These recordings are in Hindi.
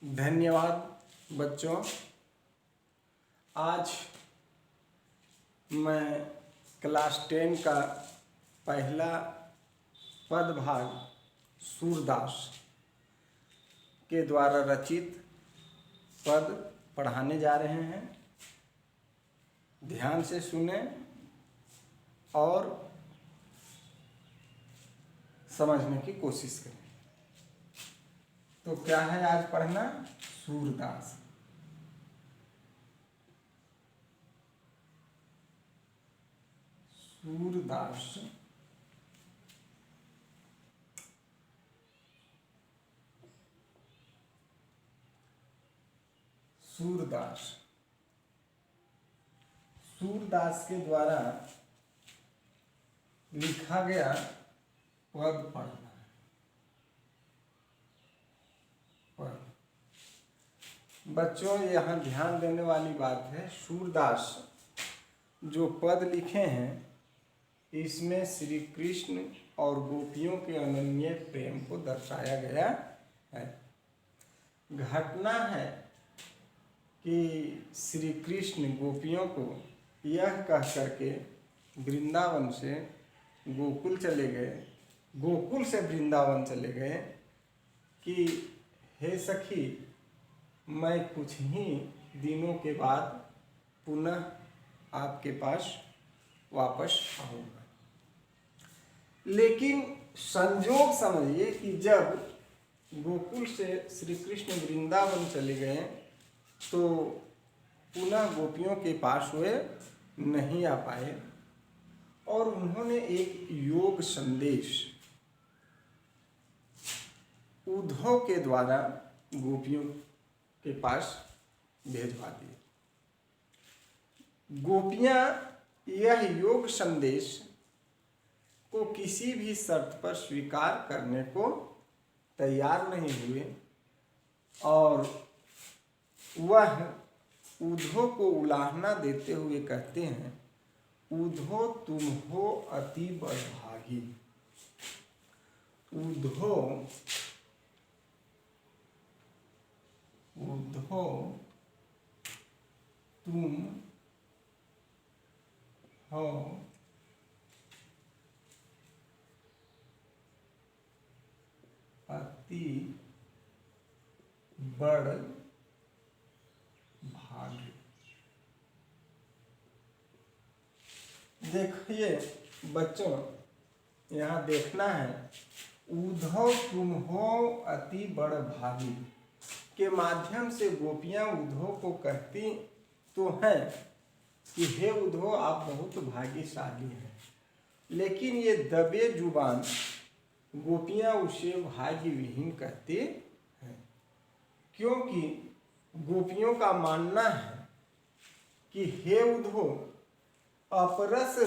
धन्यवाद बच्चों। आज मैं क्लास 10 का पहला पदभाग सूरदास के द्वारा रचित पद पढ़ाने जा रहे हैं। ध्यान से सुने और समझने की कोशिश करें। तो क्या है आज पढ़ना? सूरदास। सूरदास सूरदास सूरदास के द्वारा लिखा गया पद पढ़ना है। बच्चों, यहाँ ध्यान देने वाली बात है, सूरदास जो पद लिखे हैं इसमें श्री कृष्ण और गोपियों के अनन्य प्रेम को दर्शाया गया है। घटना है कि श्री कृष्ण गोपियों को यह कह करके वृंदावन से गोकुल चले गए, गोकुल से वृंदावन चले गए कि हे सखी, मैं कुछ ही दिनों के बाद पुनः आपके पास वापस आऊँगा। लेकिन संजोग समझिए कि जब गोकुल से श्री कृष्ण वृंदावन चले गए तो पुनः गोपियों के पास वे नहीं आ पाए और उन्होंने एक योग संदेश उद्धव के द्वारा गोपियों के पास भेजवा दिए। गोपियां यह योग संदेश को किसी भी शर्त पर स्वीकार करने को तैयार नहीं हुए और वह उद्धव को उलाहना देते हुए कहते हैं, उद्धव तुम हो अति बड़भागी। उद्धव तुम हो अति बड़ भागी। देखिए बच्चों, यहाँ देखना है, उद्धव तुम हो अति बड़ भागी के माध्यम से गोपियां उद्धव को कहती तो हैं कि हे उद्धव, आप बहुत भाग्यशाली हैं, लेकिन ये दबे जुबान गोपियां उसे भाग्य विहीन कहते हैं, क्योंकि गोपियों का मानना है कि हे उद्धव, अपरस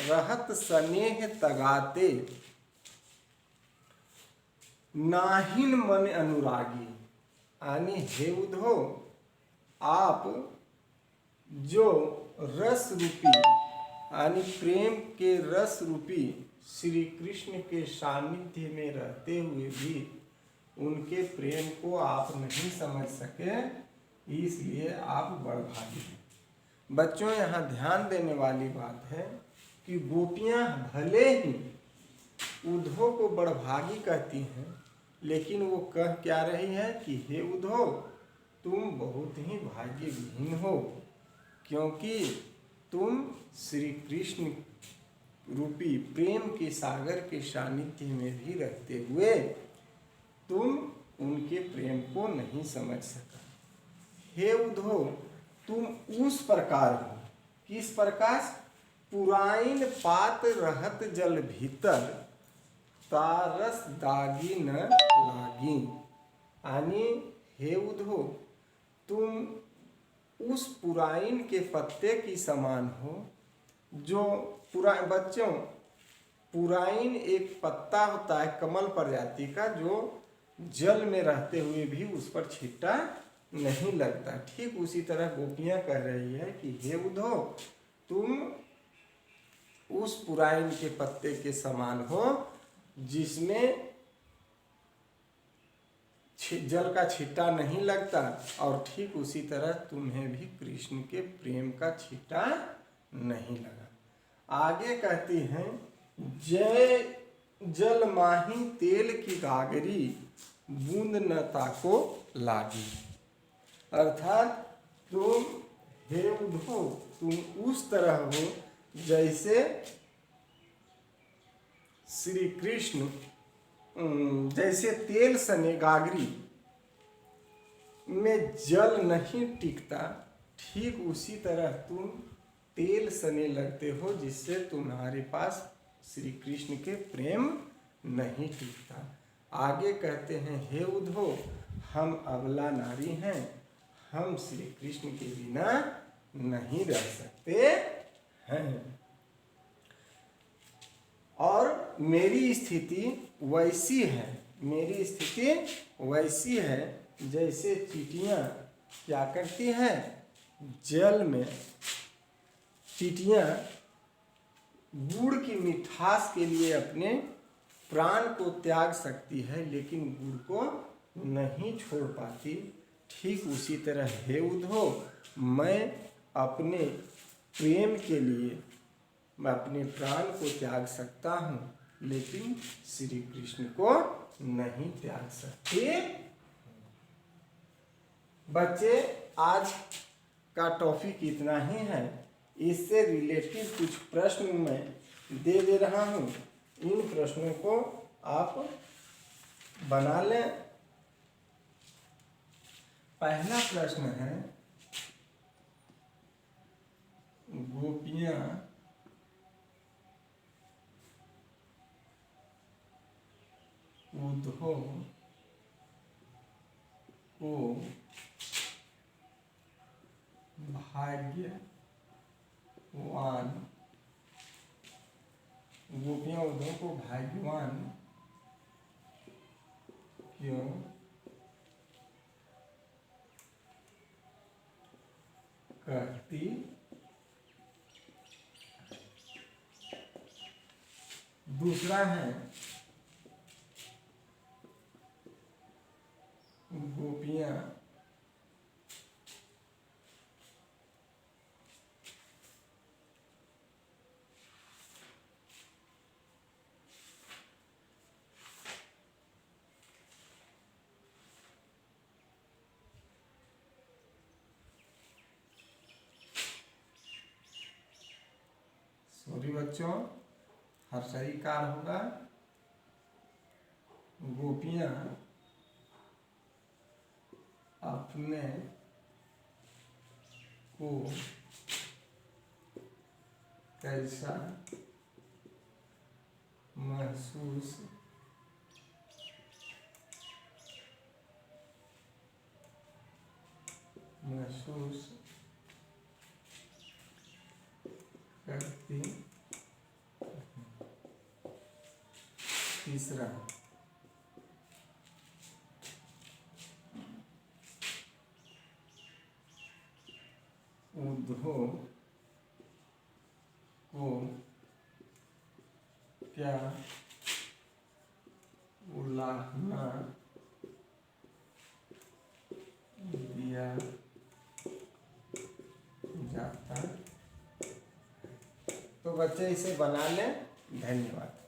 रहत स्नेह तगाते नाहिन मन अनुरागी। यानी हे उद्धव, आप जो रस रूपी यानी प्रेम के रस रूपी श्री कृष्ण के सानिध्य में रहते हुए भी उनके प्रेम को आप नहीं समझ सके, इसलिए आप बड़भागी हैं। बच्चों, यहाँ ध्यान देने वाली बात है कि गोपियाँ भले ही उद्धव को बड़भागी कहती हैं, लेकिन वो कह क्या रही है कि हे उद्धव, तुम बहुत ही भाग्य विहीन हो, क्योंकि तुम श्री कृष्ण रूपी प्रेम के सागर के सानिध्य में भी रहते हुए तुम उनके प्रेम को नहीं समझ सका। हे उद्धव, तुम उस प्रकार हो, किस प्रकार? पुराइन पात रहत जल भीतर तारस दागी न लागी। यानी हे उद्धव, तुम उस पुराइन के पत्ते की समान हो जो बच्चों, पुराइन एक पत्ता होता है कमल प्रजाति का, जो जल में रहते हुए भी उस पर छिट्टा नहीं लगता। ठीक उसी तरह गोपियां कह रही है कि हे उद्धव, तुम उस पुराइन के पत्ते के समान हो जिसमें जल का छींटा नहीं लगता, और ठीक उसी तरह तुम्हें भी कृष्ण के प्रेम का छींटा नहीं लगा। आगे कहती हैं, जय जल माही तेल की गागरी, बूंद न ताको लागी। अर्थात तुम हे उद्धव, तुम उस तरह हो जैसे श्री कृष्ण, जैसे तेल सने गागरी में जल नहीं टिकता, ठीक उसी तरह तुम तेल सने लगते हो, जिससे तुम्हारे पास श्री कृष्ण के प्रेम नहीं टिकता। आगे कहते हैं, हे उद्धव, हम अबला नारी हैं, हम श्री कृष्ण के बिना नहीं रह सकते हैं, और मेरी स्थिति वैसी है, मेरी स्थिति वैसी है जैसे चींटियाँ क्या करती हैं, जल में चींटियाँ गुड़ की मिठास के लिए अपने प्राण को त्याग सकती है, लेकिन गुड़ को नहीं छोड़ पाती। ठीक उसी तरह हे उद्धव, मैं अपने प्रेम के लिए मैं अपने प्राण को त्याग सकता हूँ, लेकिन श्री कृष्ण को नहीं त्याग सकते। बच्चे, आज का टॉपिक इतना ही है। इससे रिलेटेड कुछ प्रश्न मैं दे रहा हूँ, इन प्रश्नों को आप बना लें। पहला प्रश्न है, गोपियाँ उद्धव को भाग्यवान, गोपियाँ उद्धव को भाग्यवान क्यों कहती? दूसरा है, गोपियाँ सॉरी बच्चों, हर सही कार होगा, गोपियाँ अपने को कैसा महसूस करती? तीसरा, उद्धव को क्या उलाहना दिया जाता? तो बच्चे इसे बना लें। धन्यवाद।